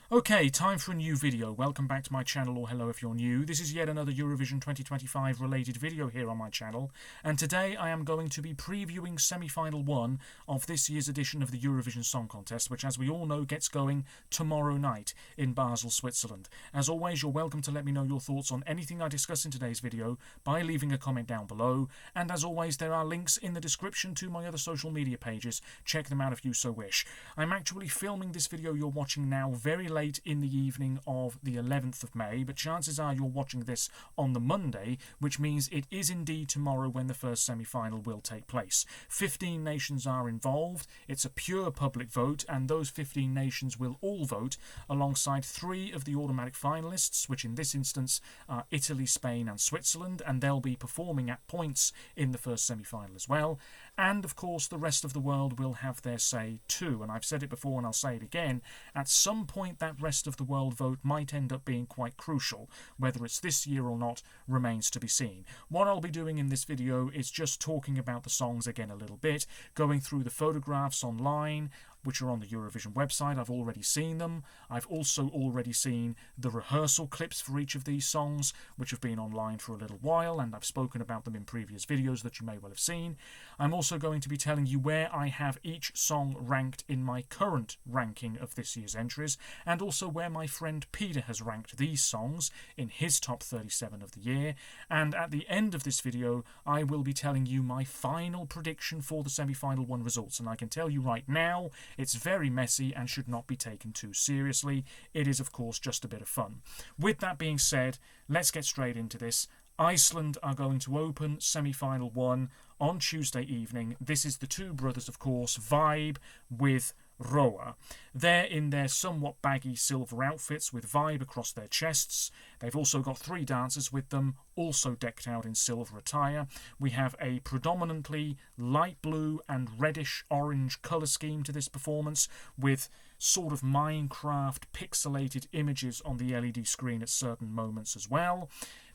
Okay, time for a new video. Welcome back to my channel, or hello if you're new. This is yet another Eurovision 2025 related video here on my channel, and today I am going to be previewing semi-final 1 of this year's edition of the Eurovision Song Contest, which, as we all know, gets going tomorrow night in Basel, Switzerland. As always, you're welcome to let me know your thoughts on anything I discuss in today's video by leaving a comment down below, and as always, there are links in the description to my other social media pages. Check them out if you so wish. I'm actually filming this video you're watching now very late in the evening of the 11th of May, but chances are you're watching this on the Monday, which means it is indeed tomorrow when the first semi-final will take place. 15 nations are involved. It's a pure public vote, and those 15 nations will all vote alongside 3 of the automatic finalists, which in this instance are Italy, Spain and Switzerland, and they'll be performing at points in the first semi-final as well. And of course the rest of the world will have their say too, and I've said it before and I'll say it again, at some point that rest of the world vote might end up being quite crucial. Whether it's this year or not remains to be seen. What I'll be doing in this video is just talking about the songs again a little bit, going through the photographs online, which are on the Eurovision website. I've already seen them. I've also already seen the rehearsal clips for each of these songs, which have been online for a little while, and I've spoken about them in previous videos that you may well have seen. I'm also going to be telling you where I have each song ranked in my current ranking of this year's entries, and also where my friend Peter has ranked these songs in his top 37 of the year. And at the end of this video, I will be telling you my final prediction for the semi-final 1 results, and I can tell you right now, it's very messy and should not be taken too seriously. It is, of course, just a bit of fun. With that being said, let's get straight into this. Iceland are going to open semi-final 1 on Tuesday evening. This is the two brothers, of course, Vibe with Roa. They're in their somewhat baggy silver outfits with Vibe across their chests. They've also got 3 dancers with them, also decked out in silver attire. We have a predominantly light blue and reddish orange colour scheme to this performance, with sort of Minecraft pixelated images on the LED screen at certain moments as well.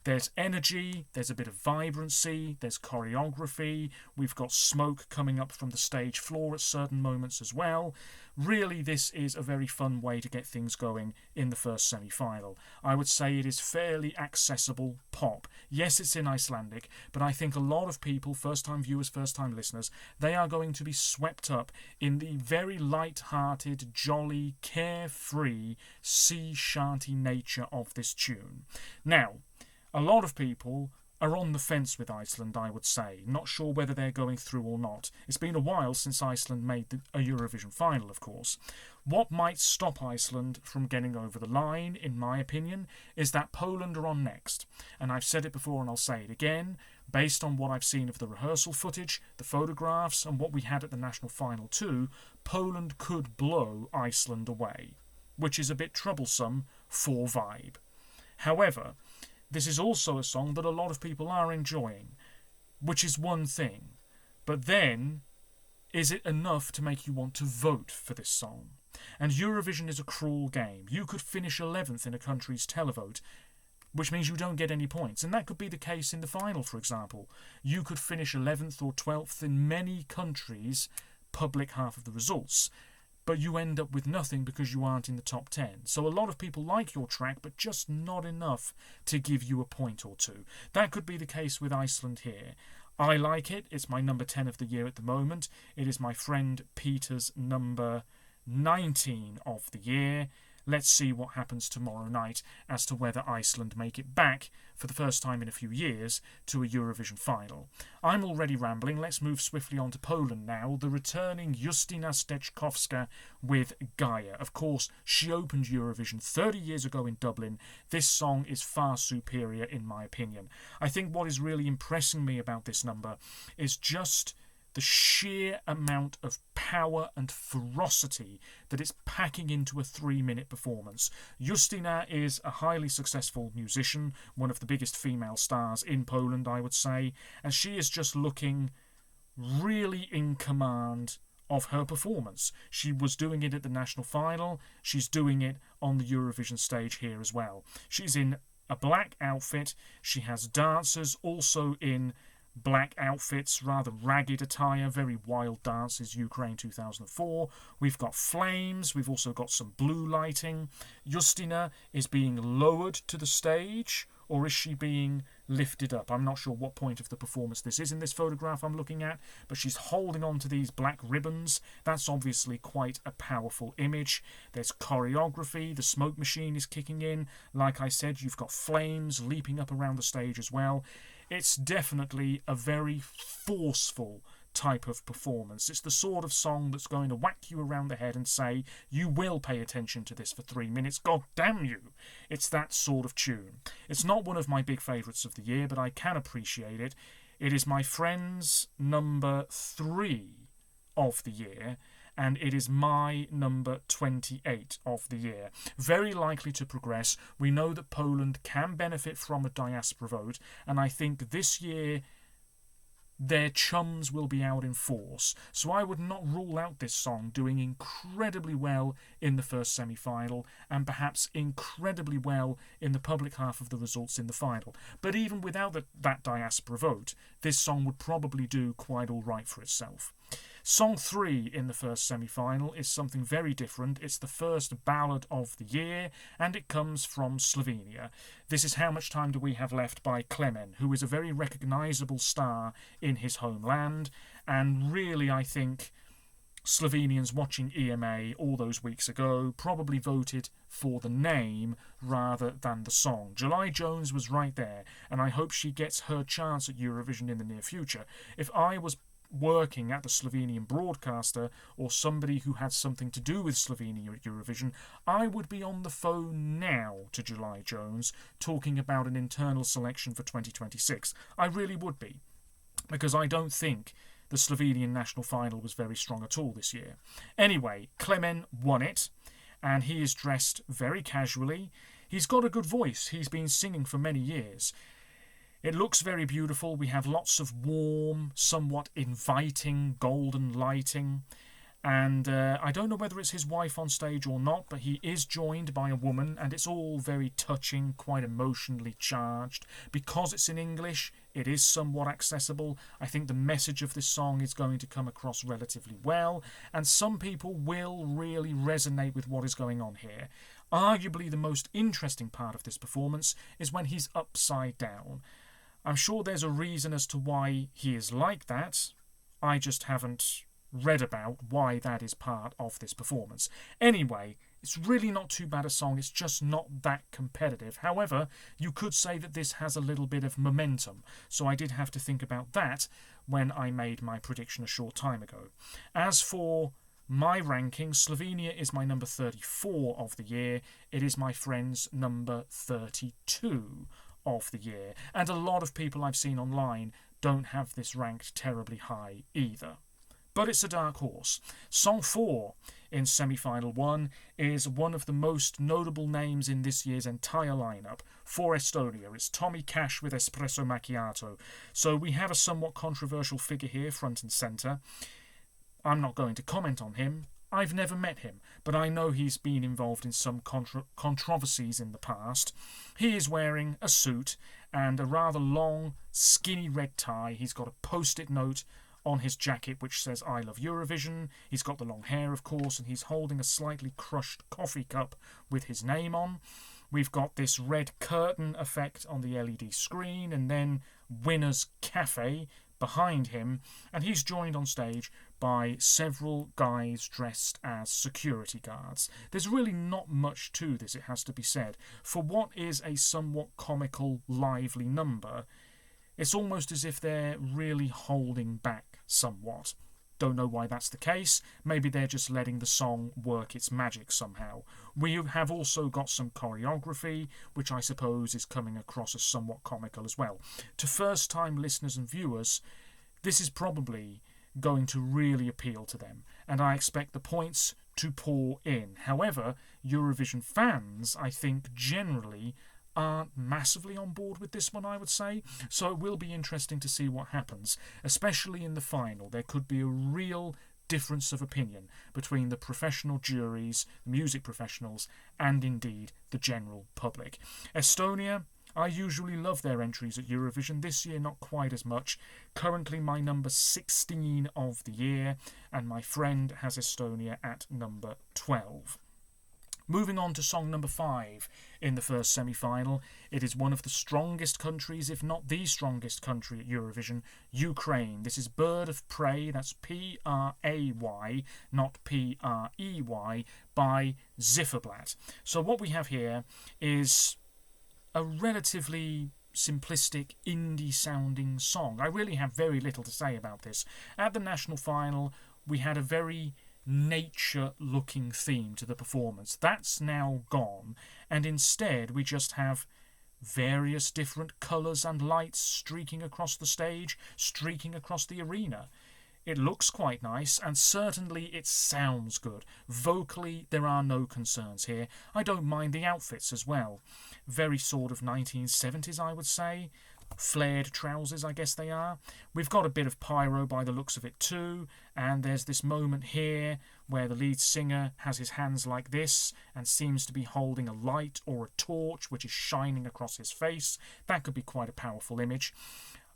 There's energy, there's a bit of vibrancy, there's choreography, we've got smoke coming up from the stage floor at certain moments as well. Really, this is a very fun way to get things going in the first semi-final. I would say it is fairly accessible pop. Yes, it's in Icelandic, but I think a lot of people, first-time viewers, first-time listeners, they are going to be swept up in the very light-hearted, jolly, carefree, sea shanty nature of this tune. Now, a lot of people are on the fence with Iceland, I would say, not sure whether they're going through or not. It's been a while since Iceland made a Eurovision final, of course. What might stop Iceland from getting over the line, in my opinion, is that Poland are on next. And I've said it before and I'll say it again, based on what I've seen of the rehearsal footage, the photographs, and what we had at the national final too, Poland could blow Iceland away, which is a bit troublesome for Vibe. However, this is also a song that a lot of people are enjoying, which is one thing. But then, is it enough to make you want to vote for this song? And Eurovision is a cruel game. You could finish 11th in a country's televote, which means you don't get any points. And that could be the case in the final, for example. You could finish 11th or 12th in many countries' public half of the results, but you end up with nothing because you aren't in the top 10. So a lot of people like your track, but just not enough to give you a point or two. That could be the case with Iceland here. I like it. It's my number 10 of the year at the moment. It is my friend Peter's number 19 of the year. Let's see what happens tomorrow night as to whether Iceland make it back, for the first time in a few years, to a Eurovision final. I'm already rambling. Let's move swiftly on to Poland now. The returning Justyna Steczkowska with Gaia. Of course, she opened Eurovision 30 years ago in Dublin. This song is far superior in my opinion. I think what is really impressing me about this number is just the sheer amount of power and ferocity that it's packing into a 3-minute performance. Justyna is a highly successful musician, one of the biggest female stars in Poland, I would say, and she is just looking really in command of her performance. She was doing it at the national final, she's doing it on the Eurovision stage here as well. She's in a black outfit, she has dancers also in black outfits, rather ragged attire, very wild dances, Ukraine 2004. We've got flames, we've also got some blue lighting. Justina is being lowered to the stage, or is she being lifted up? I'm not sure what point of the performance this is in this photograph I'm looking at, but she's holding on to these black ribbons. That's obviously quite a powerful image. There's choreography, the smoke machine is kicking in. Like I said, you've got flames leaping up around the stage as well. It's definitely a very forceful type of performance. It's the sort of song that's going to whack you around the head and say, you will pay attention to this for 3 minutes, god damn you. It's that sort of tune. It's not one of my big favourites of the year, but I can appreciate it. It is my friend's number 3 of the year, and it is my number 28 of the year. Very likely to progress. We know that Poland can benefit from a diaspora vote, and I think this year their chums will be out in force. So I would not rule out this song doing incredibly well in the first semi-final and perhaps incredibly well in the public half of the results in the final. But even without that diaspora vote, this song would probably do quite all right for itself. Song 3 in the first semi-final is something very different. It's the first ballad of the year, and it comes from Slovenia. This is How Much Time Do We Have Left by Klemen, who is a very recognisable star in his homeland, and really I think Slovenians watching EMA all those weeks ago probably voted for the name rather than the song. July Jones was right there, and I hope she gets her chance at Eurovision in the near future. If I was working at the Slovenian broadcaster or somebody who had something to do with Slovenia at Eurovision, I would be on the phone now to July Jones talking about an internal selection for 2026. I really would be, because I don't think the Slovenian national final was very strong at all this year. Anyway, Klemen won it, and he is dressed very casually. He's got a good voice. He's been singing for many years. It looks very beautiful. We have lots of warm, somewhat inviting golden lighting. And I don't know whether it's his wife on stage or not, but he is joined by a woman, and it's all very touching, quite emotionally charged. Because it's in English, it is somewhat accessible. I think the message of this song is going to come across relatively well, and some people will really resonate with what is going on here. Arguably the most interesting part of this performance is when he's upside down. I'm sure there's a reason as to why he is like that. I just haven't read about why that is part of this performance. Anyway, it's really not too bad a song. It's just not that competitive. However, you could say that this has a little bit of momentum. So I did have to think about that when I made my prediction a short time ago. As for my ranking, Slovenia is my number 34 of the year. It is my friend's number 32 of the year, and a lot of people I've seen online don't have this ranked terribly high either. But it's a dark horse. Song 4 in semi-final 1 is one of the most notable names in this year's entire lineup for Estonia. It's Tommy Cash with Espresso Macchiato. So we have a somewhat controversial figure here front and centre. I'm not going to comment on him. I've never met him, but I know he's been involved in some controversies in the past. He is wearing a suit and a rather long, skinny red tie. He's got a post-it note on his jacket which says I love Eurovision. He's got the long hair, of course, and he's holding a slightly crushed coffee cup with his name on. We've got this red curtain effect on the LED screen, and then Winner's Cafe behind him, and he's joined on stage by several guys dressed as security guards. There's really not much to this, it has to be said. For what is a somewhat comical, lively number, it's almost as if they're really holding back somewhat. Don't know why that's the case. Maybe they're just letting the song work its magic somehow. We have also got some choreography, which I suppose is coming across as somewhat comical as well. To first-time listeners and viewers, this is probably going to really appeal to them, and I expect the points to pour in. However, Eurovision fans, I think, generally aren't massively on board with this one, I would say, so it will be interesting to see what happens, especially in the final. There could be a real difference of opinion between the professional juries, the music professionals, and indeed the general public. Estonia, I usually love their entries at Eurovision. This year, not quite as much. Currently my number 16 of the year, and my friend has Estonia at number 12. Moving on to song number 5 in the first semi-final. It is one of the strongest countries, if not the strongest country at Eurovision, Ukraine. This is Bird of Prey, that's P-R-A-Y, not P-R-E-Y, by Zifferblatt. So what we have here is a relatively simplistic indie-sounding song. I really have very little to say about this. At the national final, we had a very nature-looking theme to the performance. That's now gone, and instead we just have various different colours and lights streaking across the stage, streaking across the arena. It looks quite nice, and certainly it sounds good. Vocally, there are no concerns here. I don't mind the outfits as well. Very sort of 1970s, I would say. Flared trousers, I guess they are. We've got a bit of pyro by the looks of it too, and there's this moment here where the lead singer has his hands like this and seems to be holding a light or a torch which is shining across his face. That could be quite a powerful image.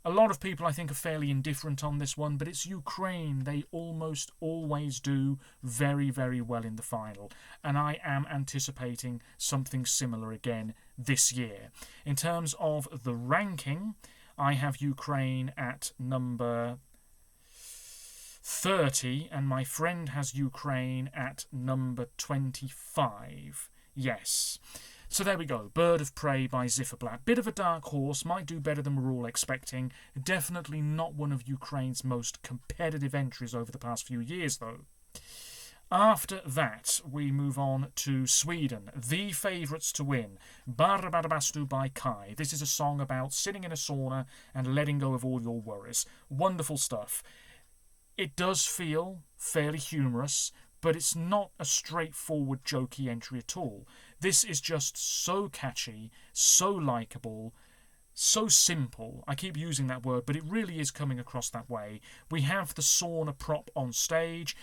A lot of people, I think, are fairly indifferent on this one, but it's Ukraine. They almost always do very, very well in the final, and I am anticipating something similar again this year. In terms of the ranking, I have Ukraine at number 30, and my friend has Ukraine at number 25. Yes. So there we go, Bird of Prey by Zifferblatt. Bit of a dark horse, might do better than we're all expecting. Definitely not one of Ukraine's most competitive entries over the past few years, though. After that, we move on to Sweden, the favourites to win, Barabastu by Kai. This is a song about sitting in a sauna and letting go of all your worries. Wonderful stuff. It does feel fairly humorous, but it's not a straightforward jokey entry at all. This is just so catchy, so likeable, so simple. I keep using that word, but it really is coming across that way. We have the sauna prop on stage.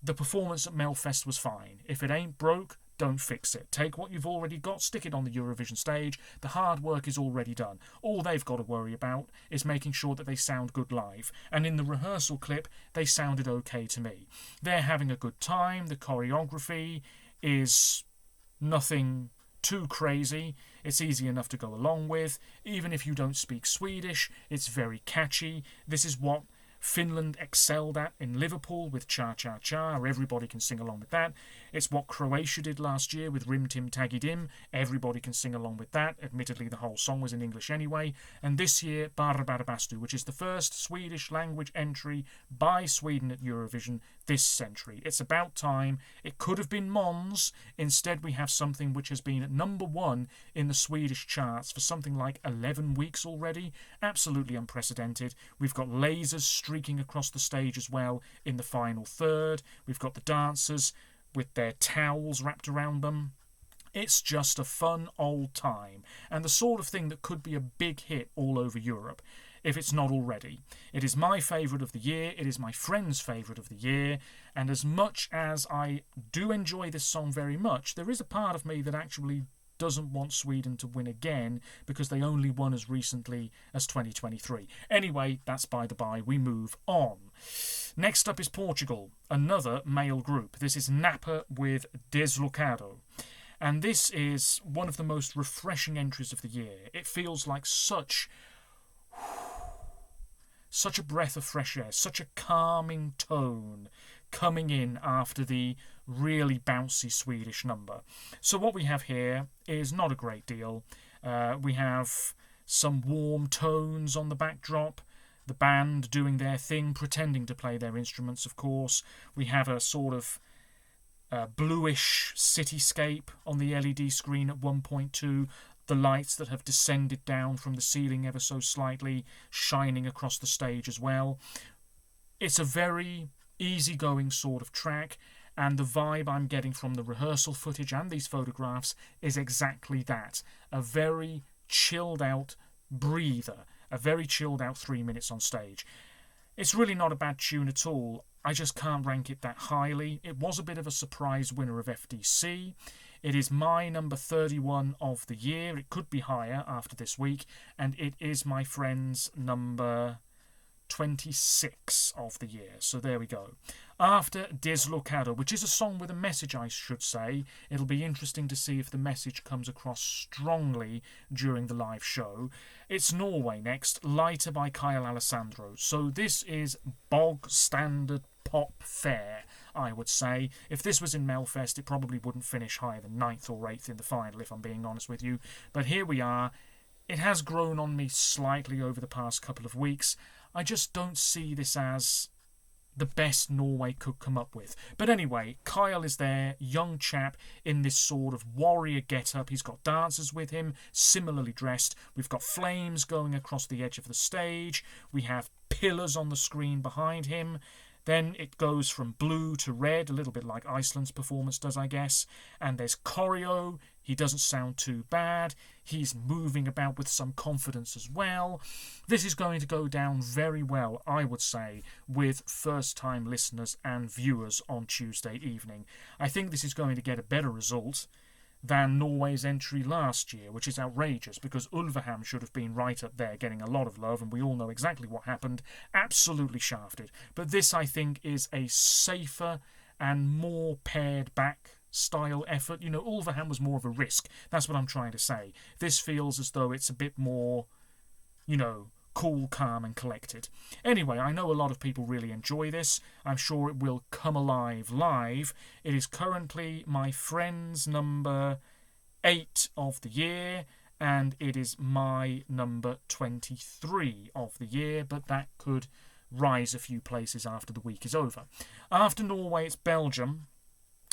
The performance at Melfest was fine. If it ain't broke, don't fix it. Take what you've already got, stick it on the Eurovision stage. The hard work is already done. All they've got to worry about is making sure that they sound good live. And in the rehearsal clip, they sounded okay to me. They're having a good time. The choreography is nothing too crazy. It's easy enough to go along with. Even if you don't speak Swedish, it's very catchy. This is what Finland excelled at in Liverpool with Cha Cha Cha. Everybody can sing along with that. It's what Croatia did last year with Rim Tim Taggy Dim. Everybody can sing along with that. Admittedly, the whole song was in English anyway. And this year, Barabastu, which is the first Swedish language entry by Sweden at Eurovision this century. It's about time. It could have been Måns. Instead, we have something which has been at number 1 in the Swedish charts for something like 11 weeks already. Absolutely unprecedented. We've got lasers streaking across the stage as well in the final third. We've got the dancers with their towels wrapped around them. It's just a fun old time, and the sort of thing that could be a big hit all over Europe, if it's not already. It is my favourite of the year, it is my friend's favourite of the year, and as much as I do enjoy this song very much, there is a part of me that actually doesn't want Sweden to win again because they only won as recently as 2023. Anyway, that's by the by, we move on. Next up is Portugal, another male group. This is Napa with Deslocado. And this is one of the most refreshing entries of the year. It feels like such a breath of fresh air, such a calming tone coming in after the really bouncy Swedish number. So what we have here is not a great deal. We have some warm tones on the backdrop, the band doing their thing, pretending to play their instruments, of course. We have a sort of bluish cityscape on the LED screen at 1.2, the lights that have descended down from the ceiling ever so slightly, shining across the stage as well. It's a very easygoing sort of track, and the vibe I'm getting from the rehearsal footage and these photographs is exactly that. A very chilled out breather, a very chilled out 3 minutes on stage. It's really not a bad tune at all. I just can't rank it that highly. It was a bit of a surprise winner of FDC. It is my number 31 of the year. It could be higher after this week. And it is my friend's number 26 of the year. So there we go. After Deslocado, which is a song with a message, I should say. It'll be interesting to see if the message comes across strongly during the live show. It's Norway next, Lighter by Kyle Alessandro. So this is bog standard pop fare, I would say. If this was in Melfest, it probably wouldn't finish higher than 9th or 8th in the final, if I'm being honest with you. But here we are. It has grown on me slightly over the past couple of weeks. I just don't see this as the best Norway could come up with. But anyway, Kyle is there, young chap in this sort of warrior get-up. He's got dancers with him, similarly dressed. We've got flames going across the edge of the stage. We have pillars on the screen behind him. Then it goes from blue to red, a little bit like Iceland's performance does, I guess. And there's choreo. He doesn't sound too bad. He's moving about with some confidence as well. This is going to go down very well, I would say, with first-time listeners and viewers on Tuesday evening. I think this is going to get a better result than Norway's entry last year, which is outrageous because Ulveham should have been right up there getting a lot of love, and we all know exactly what happened. Absolutely shafted. But this, I think, is a safer and more pared back style effort. You know, Ulveham was more of a risk. That's what I'm trying to say. This feels as though it's a bit more, you know, cool, calm and collected. Anyway, I know a lot of people really enjoy this. I'm sure it will come alive live. It is currently my friend's number 8 of the year, and it is my number 23 of the year, but that could rise a few places after the week is over. After Norway, it's Belgium.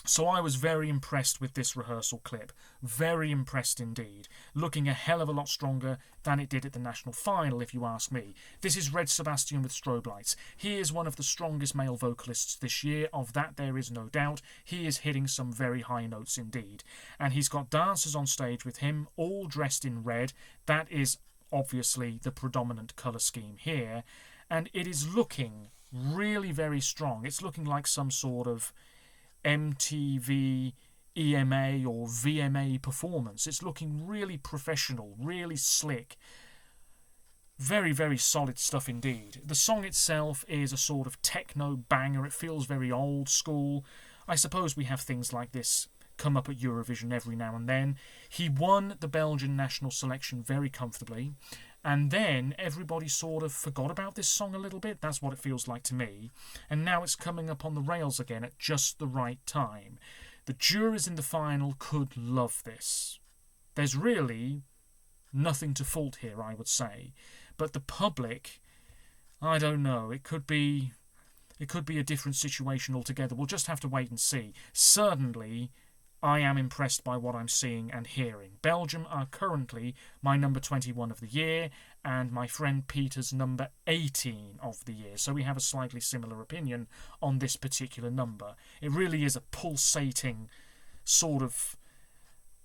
So I was very impressed with this rehearsal clip. Very impressed indeed. Looking a hell of a lot stronger than it did at the national final, if you ask me. This is Red Sebastian with strobe lights. He is one of the strongest male vocalists this year. Of that there is no doubt. He is hitting some very high notes indeed. And he's got dancers on stage with him, all dressed in red. That is obviously the predominant colour scheme here. And it is looking really very strong. It's looking like some sort of MTV, EMA or VMA performance. It's looking really professional, really slick. Very, very solid stuff indeed. The song itself is a sort of techno banger. It feels very old school. I suppose we have things like this come up at Eurovision every now and then. He won the Belgian national selection very comfortably. And then everybody sort of forgot about this song a little bit. That's what it feels like to me. And now it's coming up on the rails again at just the right time. The jurors in the final could love this. There's really nothing to fault here, I would say. But the public, I don't know. It could be a different situation altogether. We'll just have to wait and see. Certainly, I am impressed by what I'm seeing and hearing. Belgium are currently my number 21 of the year and my friend Peter's number 18 of the year. So we have a slightly similar opinion on this particular number. It really is a pulsating, sort of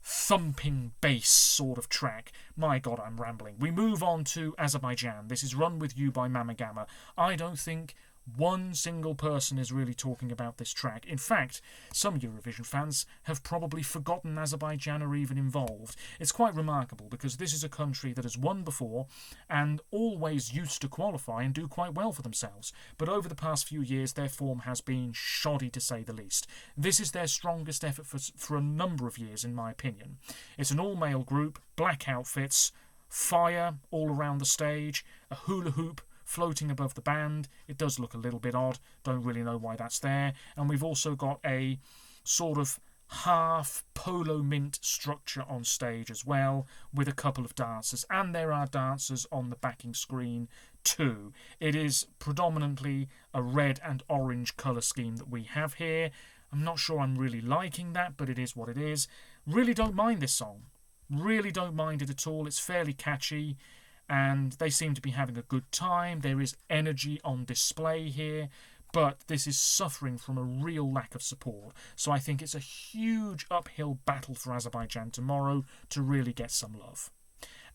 thumping bass sort of track. My God, I'm rambling. We move on to Azerbaijan. This is Run With You by Mama Gamma. I don't think one single person is really talking about this track. In fact, some Eurovision fans have probably forgotten Azerbaijan are even involved. It's quite remarkable because this is a country that has won before and always used to qualify and do quite well for themselves. But over the past few years, their form has been shoddy to say the least. This is their strongest effort for a number of years, in my opinion. It's an all-male group, black outfits, fire all around the stage, a hula hoop floating above the band. It does look a little bit odd. Don't really know why that's there. And we've also got a sort of half polo mint structure on stage as well, with a couple of dancers. And there are dancers on the backing screen too. It is predominantly a red and orange colour scheme that we have here. I'm not sure I'm really liking that, but it is what it is. Really don't mind this song. Really don't mind it at all. It's fairly catchy. And they seem to be having a good time. There is energy on display here, but this is suffering from a real lack of support. So I think it's a huge uphill battle for Azerbaijan tomorrow to really get some love.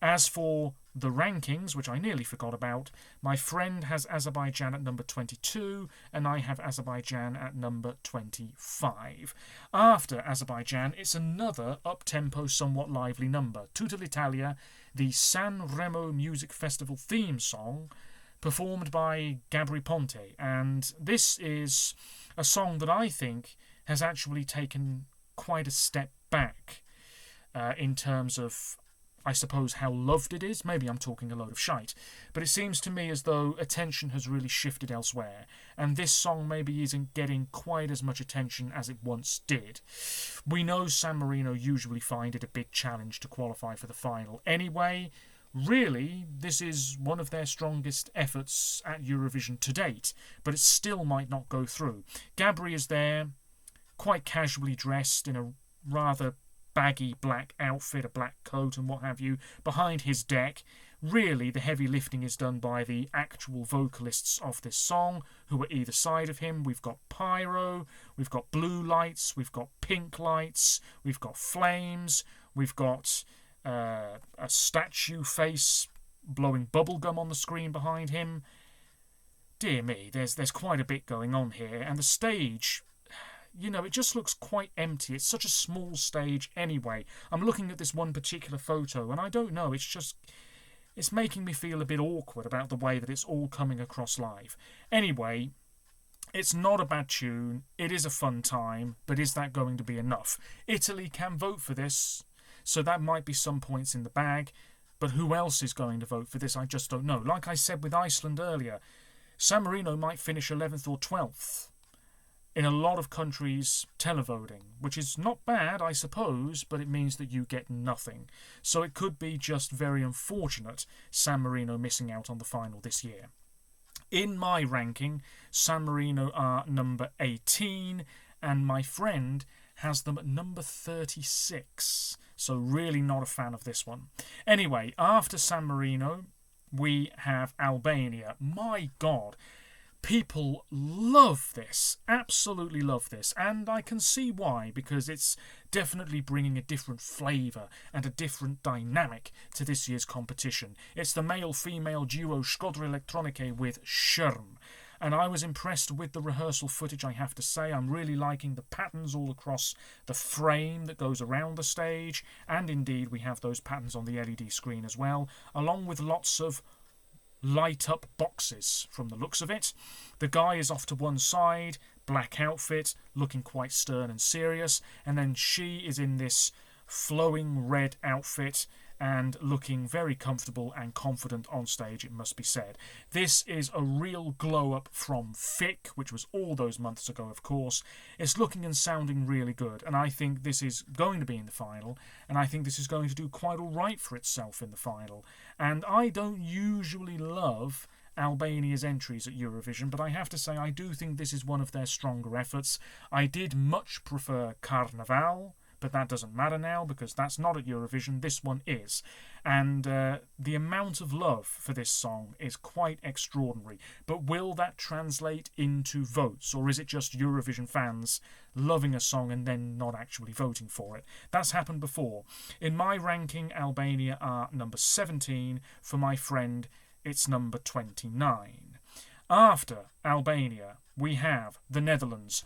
As for the rankings, which I nearly forgot about, my friend has Azerbaijan at number 22, and I have Azerbaijan at number 25. After Azerbaijan, it's another up-tempo, somewhat lively number, Tutta l'Italia, the San Remo Music Festival theme song, performed by Gabri Ponte. And this is a song that I think has actually taken quite a step back in terms of, I suppose, how loved it is. Maybe I'm talking a load of shite, but it seems to me as though attention has really shifted elsewhere, and this song maybe isn't getting quite as much attention as it once did. We know San Marino usually find it a big challenge to qualify for the final. Anyway, really, this is one of their strongest efforts at Eurovision to date, but it still might not go through. Gabri is there, quite casually dressed in a rather baggy black outfit, a black coat and what have you, behind his deck. Really, the heavy lifting is done by the actual vocalists of this song, who are either side of him. We've got pyro, we've got blue lights, we've got pink lights, we've got flames, we've got a statue face blowing bubblegum on the screen behind him. Dear me, there's quite a bit going on here, and the stage, you know, it just looks quite empty. It's such a small stage anyway. I'm looking at this one particular photo, and I don't know, it's making me feel a bit awkward about the way that it's all coming across live. Anyway, it's not a bad tune, it is a fun time, but is that going to be enough? Italy can vote for this, so that might be some points in the bag, but who else is going to vote for this? I just don't know. Like I said with Iceland earlier, San Marino might finish 11th or 12th. In a lot of countries, televoting, which is not bad, I suppose, but it means that you get nothing. So it could be just very unfortunate San Marino missing out on the final this year. In my ranking, San Marino are number 18, and my friend has them at number 36. So really not a fan of this one. Anyway, after San Marino, we have Albania. My God, people love this, absolutely love this, and I can see why, because it's definitely bringing a different flavour and a different dynamic to this year's competition. It's the male-female duo Shkodra Elektronike with Sherm, and I was impressed with the rehearsal footage, I have to say. I'm really liking the patterns all across the frame that goes around the stage, and indeed we have those patterns on the LED screen as well, along with lots of light up boxes from the looks of it. The guy is off to one side, black outfit, looking quite stern and serious, and then she is in this flowing red outfit and looking very comfortable and confident on stage, it must be said. This is a real glow up from Fick, which was all those months ago, of course. It's looking and sounding really good, and I think this is going to be in the final, and I think this is going to do quite all right for itself in the final. And I don't usually love Albania's entries at Eurovision, but I have to say I do think this is one of their stronger efforts. I did much prefer Carnaval, but that doesn't matter now because that's not at Eurovision, this one is. And the amount of love for this song is quite extraordinary. But will that translate into votes, or is it just Eurovision fans loving a song and then not actually voting for it? That's happened before. In my ranking, Albania are number 17. For my friend, it's number 29. After Albania, we have the Netherlands.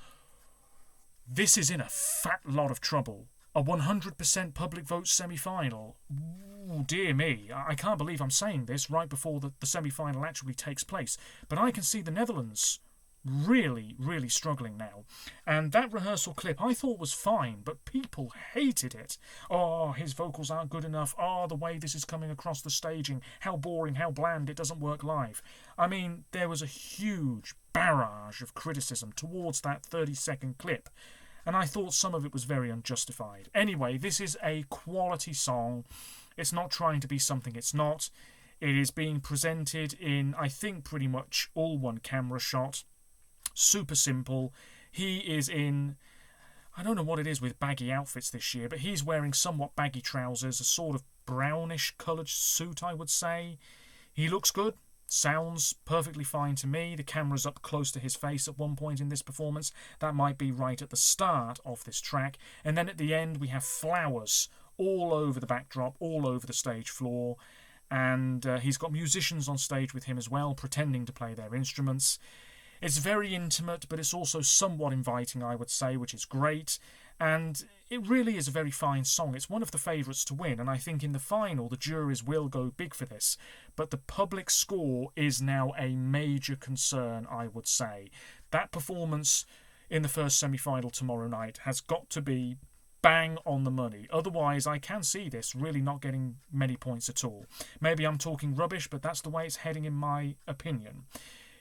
This is in a fat lot of trouble. A 100% public vote semi-final. Ooh, dear me. I can't believe I'm saying this right before the semi-final actually takes place. But I can see the Netherlands really, really struggling now. And that rehearsal clip I thought was fine, but people hated it. Oh, his vocals aren't good enough. Oh, the way this is coming across the staging. How boring, how bland, it doesn't work live. I mean, there was a huge barrage of criticism towards that 30-second clip, and I thought some of it was very unjustified. Anyway, this is a quality song. It's not trying to be something it's not. It is being presented in, I think, pretty much all one camera shot. Super simple. He is in, I don't know what it is with baggy outfits this year, but he's wearing somewhat baggy trousers, a sort of brownish coloured suit, I would say. He looks good. Sounds perfectly fine to me. The camera's up close to his face at one point in this performance. That might be right at the start of this track. And then at the end we have flowers all over the backdrop, all over the stage floor. And he's got musicians on stage with him as well, pretending to play their instruments. It's very intimate, but it's also somewhat inviting, I would say, which is great. And it really is a very fine song. It's one of the favourites to win, and I think in the final the juries will go big for this. But the public score is now a major concern, I would say. That performance in the first semi-final tomorrow night has got to be bang on the money. Otherwise, I can see this really not getting many points at all. Maybe I'm talking rubbish, but that's the way it's heading in my opinion.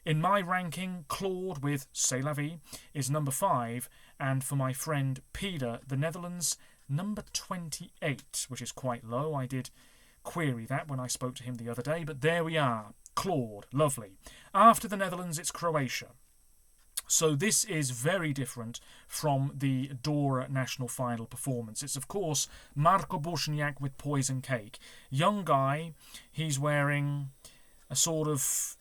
In my ranking, Claude with C'est la vie is number 5, and for my friend Peter, the Netherlands, number 28, which is quite low. I did query that when I spoke to him the other day, but there we are. Claude, lovely. After the Netherlands, it's Croatia. So this is very different from the Dora national final performance. It's, of course, Marko Bošnjak with Poison Cake. Young guy, he's wearing a sort of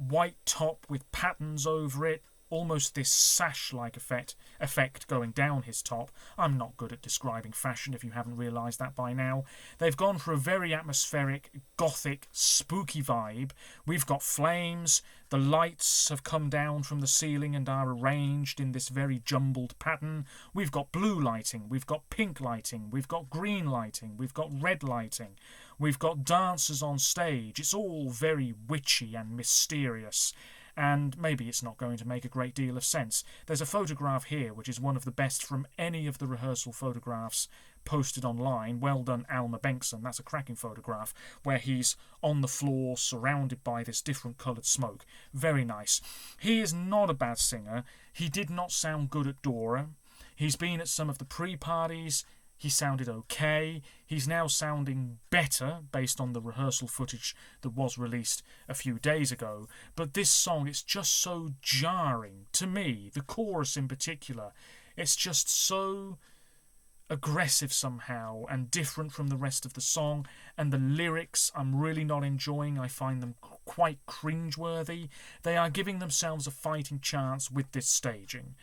white top with patterns over it, almost this sash-like effect going down his top. I'm not good at describing fashion, if you haven't realised that by now. They've gone for a very atmospheric, gothic, spooky vibe. We've got flames. The lights have come down from the ceiling and are arranged in this very jumbled pattern. We've got blue lighting. We've got pink lighting. We've got green lighting. We've got red lighting. We've got dancers on stage. It's all very witchy and mysterious. And maybe it's not going to make a great deal of sense. There's a photograph here which is one of the best from any of the rehearsal photographs posted online. Well done, Alma Bengtsson. That's a cracking photograph where he's on the floor surrounded by this different coloured smoke. Very nice. He is not a bad singer. He did not sound good at Dora. He's been at some of the pre-parties. He sounded okay. He's now sounding better based on the rehearsal footage that was released a few days ago. But this song, it's just so jarring to me. The chorus in particular, it's just so aggressive somehow and different from the rest of the song. And the lyrics I'm really not enjoying. I find them quite cringeworthy. They are giving themselves a fighting chance with this staging.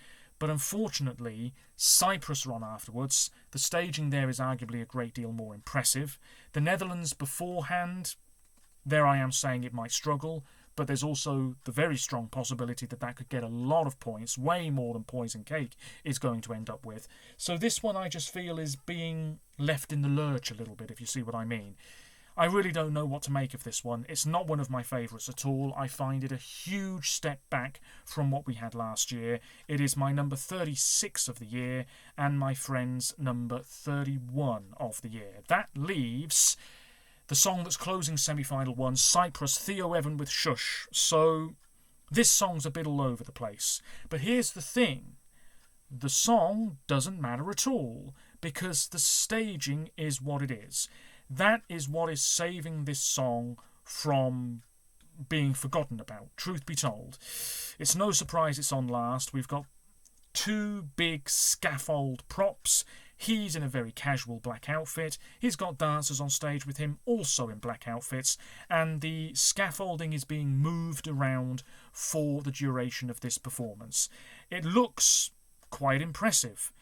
But unfortunately, Cyprus are on afterwards. The staging there is arguably a great deal more impressive. The Netherlands beforehand, there I am saying it might struggle, but there's also the very strong possibility that that could get a lot of points, way more than Poison Cake is going to end up with. So this one I just feel is being left in the lurch a little bit, if you see what I mean. I really don't know what to make of this one. It's not one of my favourites at all. I find it a huge step back from what we had last year. It is my number 36 of the year and my friend's number 31 of the year. That leaves the song that's closing semi-final 1, Cyprus, Theo Evan with Shush. So this song's a bit all over the place. But here's the thing. The song doesn't matter at all because the staging is what it is. That is what is saving this song from being forgotten about, truth be told. It's no surprise it's on last. We've got 2 big scaffold props. He's in a very casual black outfit. He's got dancers on stage with him, also in black outfits. And the scaffolding is being moved around for the duration of this performance. It looks quite impressive.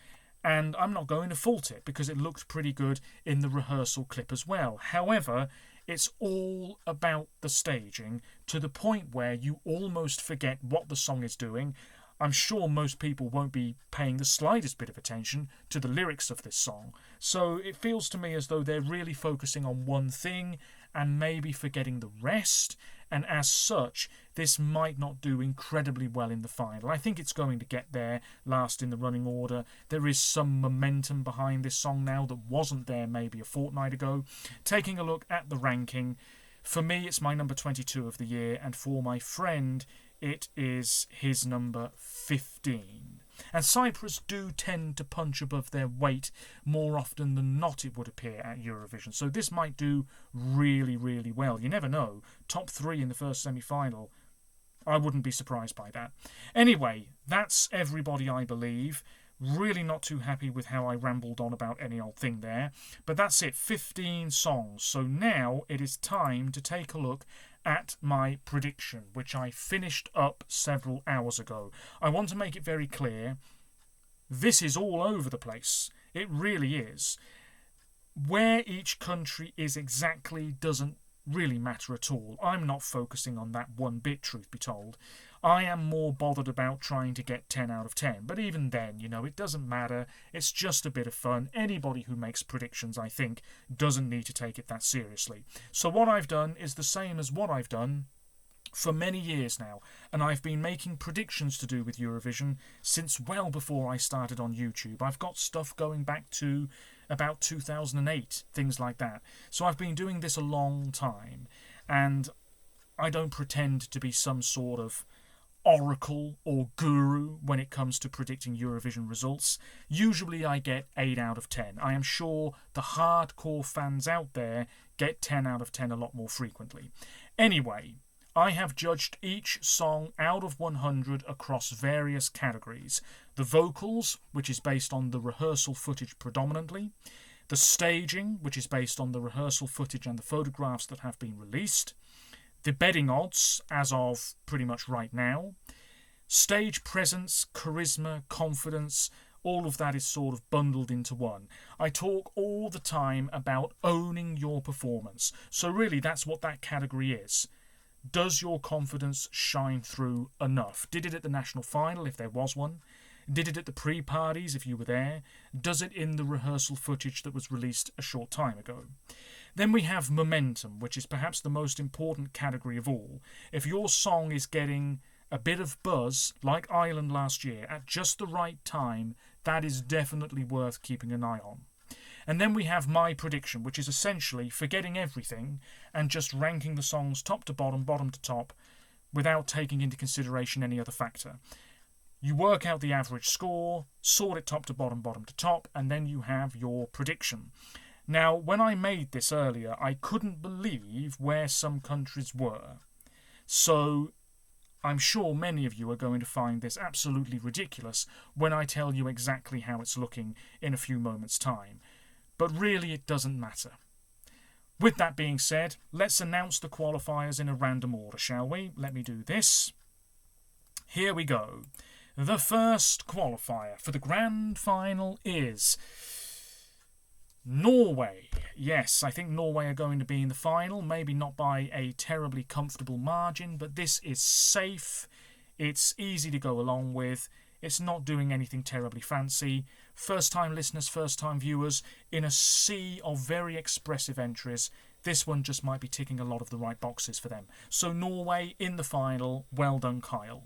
And I'm not going to fault it because it looked pretty good in the rehearsal clip as well. However, it's all about the staging to the point where you almost forget what the song is doing. I'm sure most people won't be paying the slightest bit of attention to the lyrics of this song. So it feels to me as though they're really focusing on one thing and maybe forgetting the rest. And as such, this might not do incredibly well in the final. I think it's going to get there last in the running order. There is some momentum behind this song now that wasn't there maybe a fortnight ago. Taking a look at the ranking, for me it's my number 22 of the year, and for my friend it is his number 15. And Cyprus do tend to punch above their weight more often than not, it would appear, at Eurovision. So this might do really, really well. You never know. Top 3 in the first semi-final. I wouldn't be surprised by that. Anyway, that's everybody, I believe. Really not too happy with how I rambled on about any old thing there. But that's it. 15 songs. So now it is time to take a look at my prediction, which I finished up several hours ago. I want to make it very clear, this is all over the place. It really is. Where each country is exactly doesn't really matter at all. I'm not focusing on that one bit, truth be told. I am more bothered about trying to get 10 out of 10. But even then, it doesn't matter. It's just a bit of fun. Anybody who makes predictions, I think, doesn't need to take it that seriously. So what I've done is the same as what I've done for many years now, and I've been making predictions to do with Eurovision since well before I started on YouTube. I've got stuff going back to about 2008, things like that. So I've been doing this a long time, and I don't pretend to be some sort of oracle or guru when it comes to predicting Eurovision results. Usually I get 8 out of 10. I am sure the hardcore fans out there get 10 out of 10 a lot more frequently. Anyway, I have judged each song out of 100 across various categories. The vocals, which is based on the rehearsal footage predominantly. The staging, which is based on the rehearsal footage and the photographs that have been released. The betting odds, as of pretty much right now. Stage presence, charisma, confidence, all of that is sort of bundled into one. I talk all the time about owning your performance. So really that's what that category is. Does your confidence shine through enough? Did it at the national final, if there was one? Did it at the pre-parties, if you were there? Does it in the rehearsal footage that was released a short time ago? Then we have momentum, which is perhaps the most important category of all. If your song is getting a bit of buzz, like Ireland last year, at just the right time, that is definitely worth keeping an eye on. And then we have my prediction, which is essentially forgetting everything and just ranking the songs top to bottom, bottom to top, without taking into consideration any other factor. You work out the average score, sort it top to bottom, bottom to top, and then you have your prediction. Now, when I made this earlier, I couldn't believe where some countries were. So I'm sure many of you are going to find this absolutely ridiculous when I tell you exactly how it's looking in a few moments' time. But really it doesn't matter. With that being said, let's announce the qualifiers in a random order, shall we? Let me do this. Here we go. The first qualifier for the grand final is Norway. Yes, I think Norway are going to be in the final, maybe not by a terribly comfortable margin, but this is safe. It's easy to go along with. It's not doing anything terribly fancy. First-time listeners, first-time viewers, in a sea of very expressive entries, this one just might be ticking a lot of the right boxes for them. So Norway in the final. Well done, Kyle.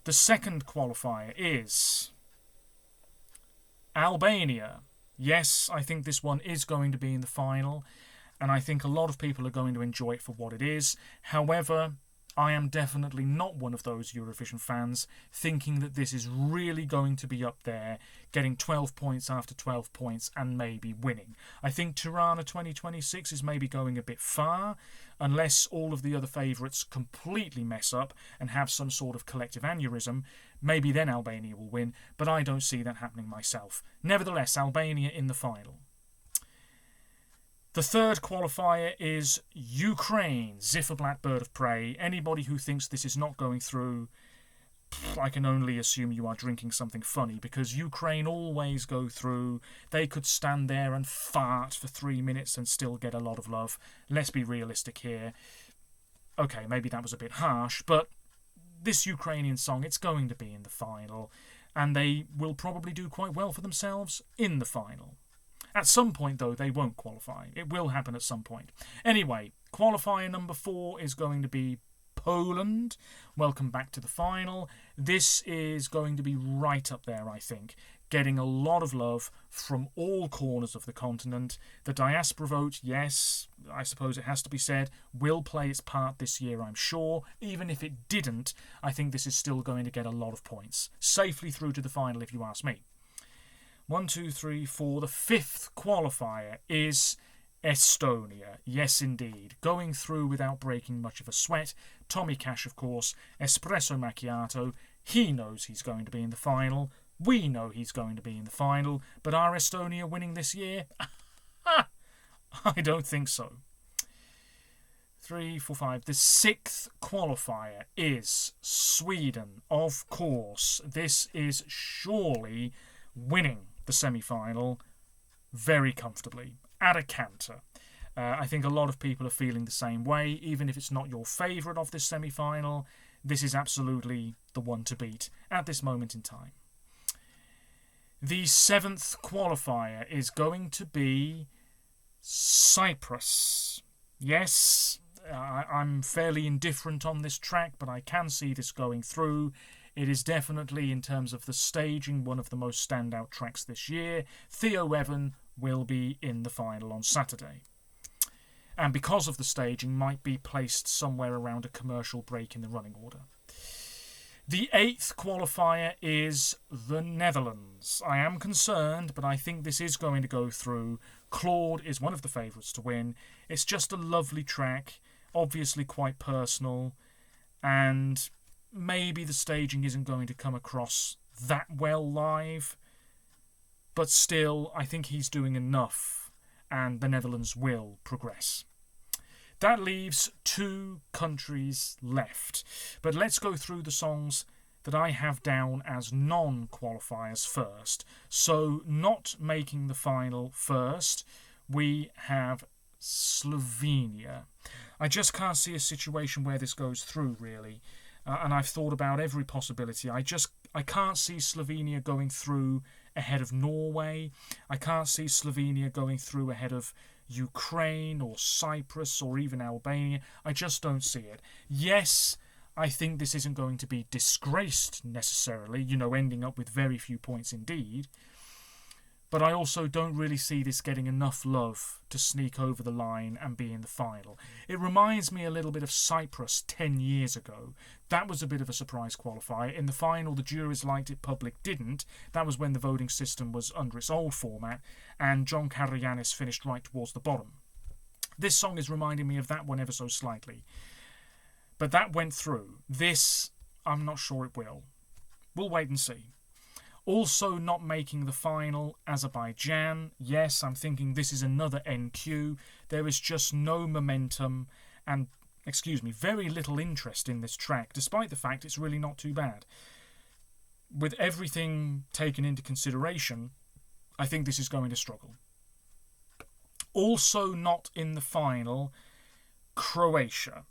The second qualifier is Albania. Yes, I think this one is going to be in the final, and I think a lot of people are going to enjoy it for what it is. However, I am definitely not one of those Eurovision fans thinking that this is really going to be up there, getting 12 points after 12 points and maybe winning. I think Tirana 2026 is maybe going a bit far, unless all of the other favourites completely mess up and have some sort of collective aneurysm. Maybe then Albania will win, but I don't see that happening myself. Nevertheless, Albania in the final. The third qualifier is Ukraine, Zifferblatt Bird of Prey. Anybody who thinks this is not going through, I can only assume you are drinking something funny, because Ukraine always go through. They could stand there and fart for 3 minutes and still get a lot of love. Let's be realistic here. Okay, maybe that was a bit harsh, but this Ukrainian song, it's going to be in the final, and they will probably do quite well for themselves in the final. At some point, though, they won't qualify. It will happen at some point. Anyway, qualifier number 4 is going to be Poland. Welcome back to the final. This is going to be right up there, I think, getting a lot of love from all corners of the continent. The diaspora vote, yes, I suppose it has to be said, will play its part this year, I'm sure. Even if it didn't, I think this is still going to get a lot of points. Safely through to the final, if you ask me. 1, 2, 3, 4. The fifth qualifier is Estonia. Yes, indeed. Going through without breaking much of a sweat. Tommy Cash, of course. Espresso Macchiato. He knows he's going to be in the final. We know he's going to be in the final. But are Estonia winning this year? I don't think so. 3, 4, 5. The sixth qualifier is Sweden. Of course. This is surely winning the semi-final. very comfortably, at a canter. I think a lot of people are feeling the same way. Even if it's not your favourite of this semi-final, this is absolutely the one to beat at this moment in time. The 7th qualifier is going to be Cyprus. Yes, I'm fairly indifferent on this track, but I can see this going through. It is definitely, in terms of the staging, one of the most standout tracks this year. Theo Evan will be in the final on Saturday, and because of the staging, might be placed somewhere around a commercial break in the running order. The 8th qualifier is the Netherlands. I am concerned, but I think this is going to go through. Claude is one of the favourites to win. It's just a lovely track, obviously quite personal, and maybe the staging isn't going to come across that well live, but still, I think he's doing enough, and the Netherlands will progress. That leaves 2 countries left, but let's go through the songs that I have down as non-qualifiers first. So, not making the final first, we have Slovenia. I just can't see a situation where this goes through, really. And I've thought about every possibility. I can't see Slovenia going through ahead of Norway. I can't see Slovenia going through ahead of Ukraine or Cyprus or even Albania. I just don't see it. Yes, I think this isn't going to be disgraced necessarily, ending up with very few points indeed. But I also don't really see this getting enough love to sneak over the line and be in the final. It reminds me a little bit of Cyprus 10 years ago. That was a bit of a surprise qualifier. In the final, the juries liked it, public didn't. That was when the voting system was under its old format, and John Karagiannis finished right towards the bottom. This song is reminding me of that one ever so slightly. But that went through. This, I'm not sure it will. We'll wait and see. Also not making the final, Azerbaijan. Yes, I'm thinking this is another NQ. There is just no momentum and, very little interest in this track, despite the fact it's really not too bad. With everything taken into consideration, I think this is going to struggle. Also not in the final, Croatia.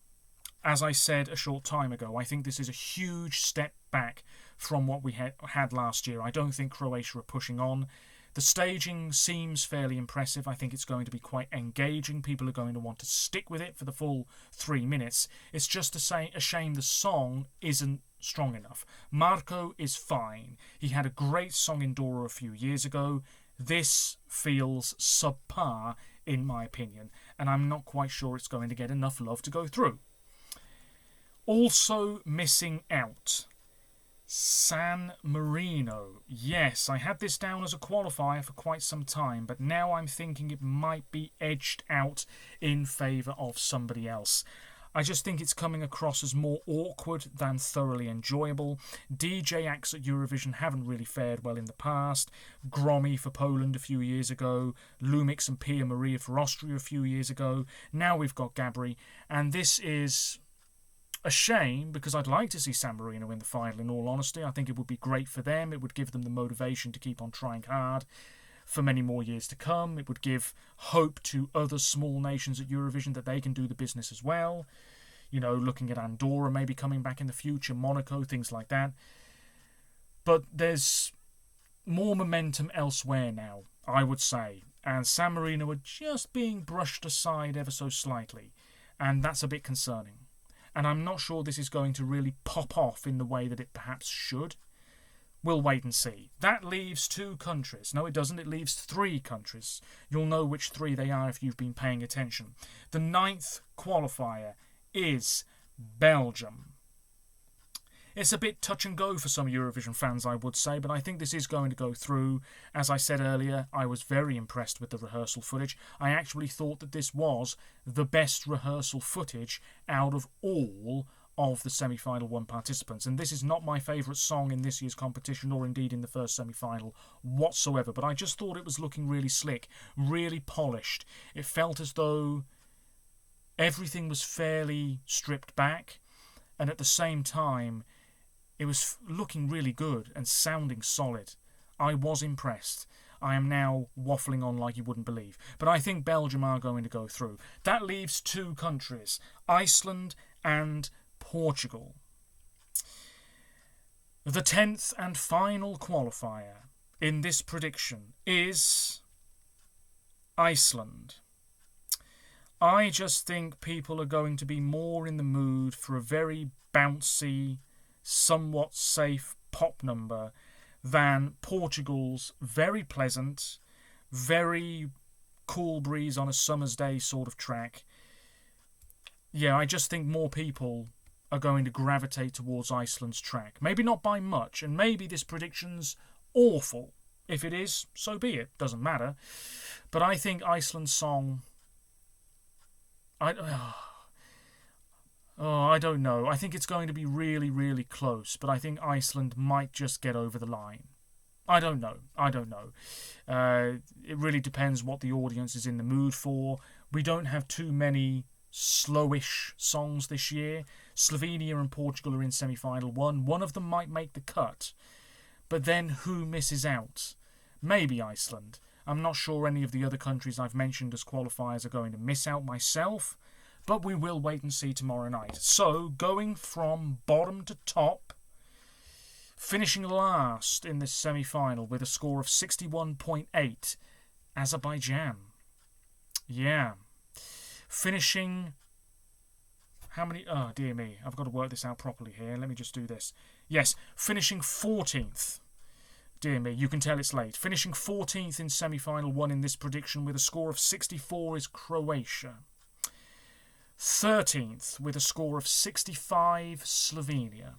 As I said a short time ago, I think this is a huge step back from what we had last year. I don't think Croatia are pushing on. The staging seems fairly impressive. I think it's going to be quite engaging. People are going to want to stick with it for the full 3 minutes. It's just a shame the song isn't strong enough. Marco is fine. He had a great song in Dora a few years ago. This feels subpar, in my opinion, and I'm not quite sure it's going to get enough love to go through. Also missing out, San Marino. Yes, I had this down as a qualifier for quite some time, but now I'm thinking it might be edged out in favour of somebody else. I just think it's coming across as more awkward than thoroughly enjoyable. DJ acts at Eurovision haven't really fared well in the past. Gromi for Poland a few years ago. Lumix and Pia Maria for Austria a few years ago. Now we've got Gabri, and this is a shame, because I'd like to see San Marino in the final, in all honesty. I think it would be great for them. It would give them the motivation to keep on trying hard for many more years to come. It would give hope to other small nations at Eurovision that they can do the business as well. Looking at Andorra maybe coming back in the future, Monaco, things like that. But there's more momentum elsewhere now, I would say. And San Marino are just being brushed aside ever so slightly. And that's a bit concerning. And I'm not sure this is going to really pop off in the way that it perhaps should. We'll wait and see. That leaves 2 countries. No, it doesn't. It leaves 3 countries. You'll know which 3 they are if you've been paying attention. The 9th qualifier is Belgium. It's a bit touch and go for some Eurovision fans, I would say, but I think this is going to go through. As I said earlier, I was very impressed with the rehearsal footage. I actually thought that this was the best rehearsal footage out of all of the semi-final 1 participants. And this is not my favourite song in this year's competition, or indeed in the first semi-final whatsoever, but I just thought it was looking really slick, really polished. It felt as though everything was fairly stripped back, and at the same time, it was looking really good and sounding solid. I was impressed. I am now waffling on like you wouldn't believe. But I think Belgium are going to go through. That leaves two countries, Iceland and Portugal. The 10th and final qualifier in this prediction is Iceland. I just think people are going to be more in the mood for a very bouncy, somewhat safe pop number than Portugal's very pleasant, very cool breeze on a summer's day sort of track. Yeah, I just think more people are going to gravitate towards Iceland's track. Maybe not by much, and maybe this prediction's awful. If it is, so be it. Doesn't matter. But I think Iceland's song... I don't know. I think it's going to be really, really close, but I think Iceland might just get over the line. I don't know. It really depends what the audience is in the mood for. We don't have too many slowish songs this year. Slovenia and Portugal are in semi-final one. One of them might make the cut. But then who misses out? Maybe Iceland. I'm not sure any of the other countries I've mentioned as qualifiers are going to miss out myself, but we will wait and see tomorrow night. So, going from bottom to top, finishing last in this semi-final with a score of 61.8, Azerbaijan. Yeah. Finishing... How many... Oh, dear me. I've got to work this out properly here. Let me just do this. Yes, finishing 14th. Dear me, you can tell it's late. Finishing 14th in semi-final one in this prediction with a score of 64 is Croatia. 13th with a score of 65, Slovenia.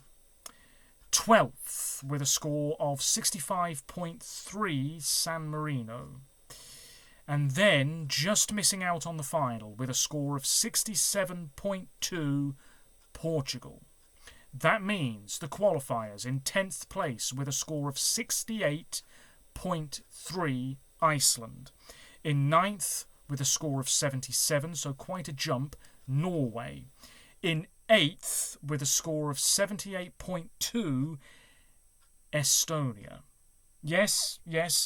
12th with a score of 65.3, San Marino. And then just missing out on the final with a score of 67.2, Portugal. That means the qualifiers in 10th place with a score of 68.3, Iceland. In 9th with a score of 77, so quite a jump, Norway. In 8th with a score of 78.2, Estonia. Yes,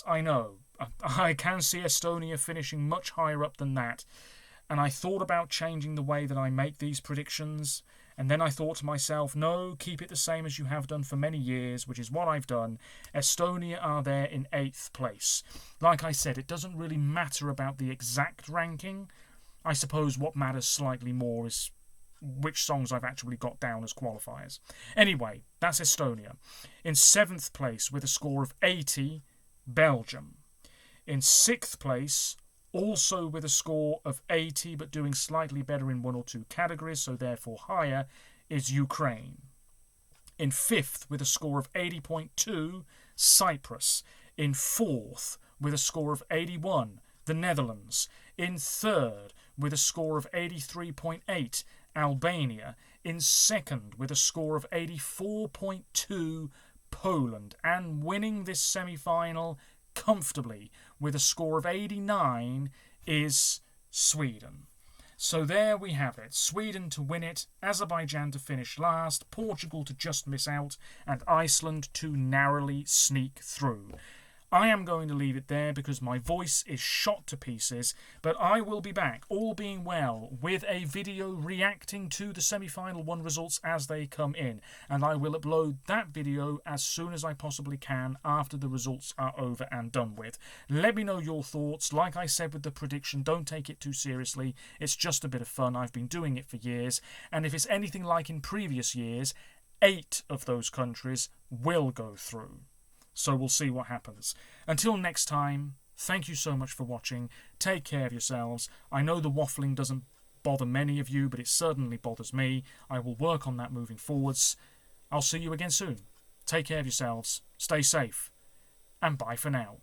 I know. I can see Estonia finishing much higher up than that. And I thought about changing the way that I make these predictions. And then I thought to myself, no, keep it the same as you have done for many years, which is what I've done. Estonia are there in 8th place. Like I said, it doesn't really matter about the exact ranking. I suppose what matters slightly more is which songs I've actually got down as qualifiers. Anyway, that's Estonia. In 7th place with a score of 80, Belgium. In 6th place, also with a score of 80, but doing slightly better in one or two categories, so therefore higher, is Ukraine. In 5th, with a score of 80.2, Cyprus. In 4th, with a score of 81, the Netherlands. In 3rd, with a score of 83.8, Albania. In 2nd, with a score of 84.2, Poland. And winning this semi-final comfortably with a score of 89 is Sweden. So there we have it. Sweden to win it, Azerbaijan to finish last, Portugal to just miss out, and Iceland to narrowly sneak through. I am going to leave it there because my voice is shot to pieces, but I will be back, all being well, with a video reacting to the semi-final one results as they come in, and I will upload that video as soon as I possibly can after the results are over and done with. Let me know your thoughts. Like I said with the prediction, don't take it too seriously. It's just a bit of fun. I've been doing it for years, and if it's anything like in previous years, 8 of those countries will go through. So we'll see what happens. Until next time, thank you so much for watching. Take care of yourselves. I know the waffling doesn't bother many of you, but it certainly bothers me. I will work on that moving forwards. I'll see you again soon. Take care of yourselves. Stay safe. And bye for now.